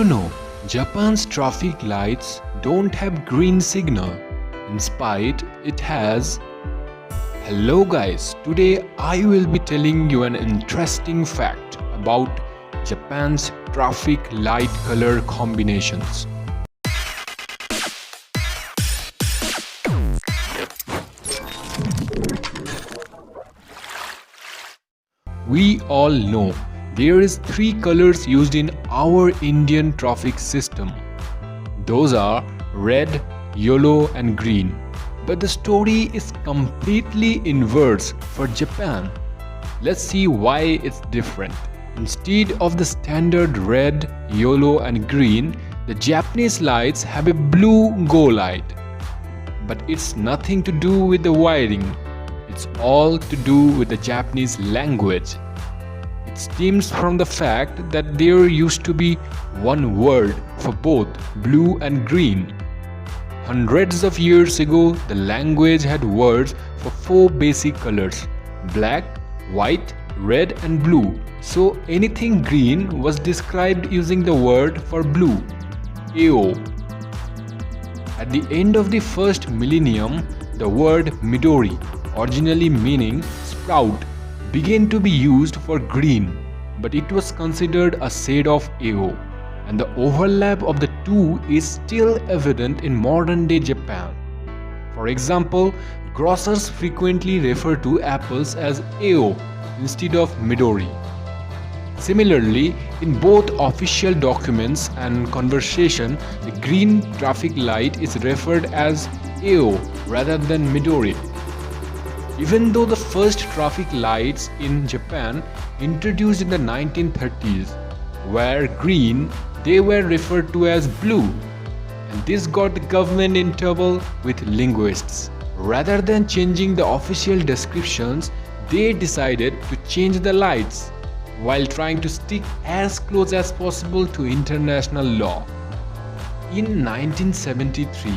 know, Japan's traffic lights don't have green signal. Instead, it has. Hello guys, today I will be telling you an interesting fact about Japan's traffic light color combinations. We all know there is 3 colors used in our Indian traffic system. Those are red, yellow and green. But the story is completely inverse for Japan. Let's see why it's different. Instead of the standard red, yellow and green, the Japanese lights have a blue go light. But it's nothing to do with the wiring. It's all to do with the Japanese language. It stems from the fact that there used to be one word for both blue and green. Hundreds of years ago, the language had words for 4 basic colors: black, white, red and blue. So anything green was described using the word for blue, Ao. At the end of the first millennium, the word Midori, originally meaning sprout, began to be used for green, but it was considered a shade of Ao, and the overlap of the two is still evident in modern-day Japan. For example, grocers frequently refer to apples as Ao instead of Midori. Similarly, in both official documents and conversation, the green traffic light is referred as Ao rather than Midori. Even though the first traffic lights in Japan introduced in the 1930s were green, they were referred to as blue, and this got the government in trouble with linguists. Rather than changing the official descriptions, they decided to change the lights while trying to stick as close as possible to international law. In 1973,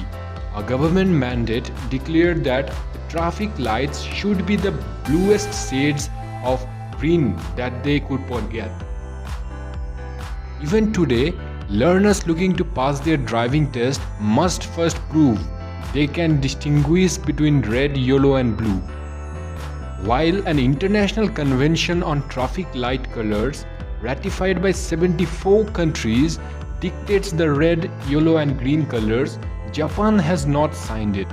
a government mandate declared that the traffic lights should be the bluest shades of green that they could get. Even today, learners looking to pass their driving test must first prove they can distinguish between red, yellow and blue. While an international convention on traffic light colors, ratified by 74 countries, dictates the red, yellow and green colors, Japan has not signed it.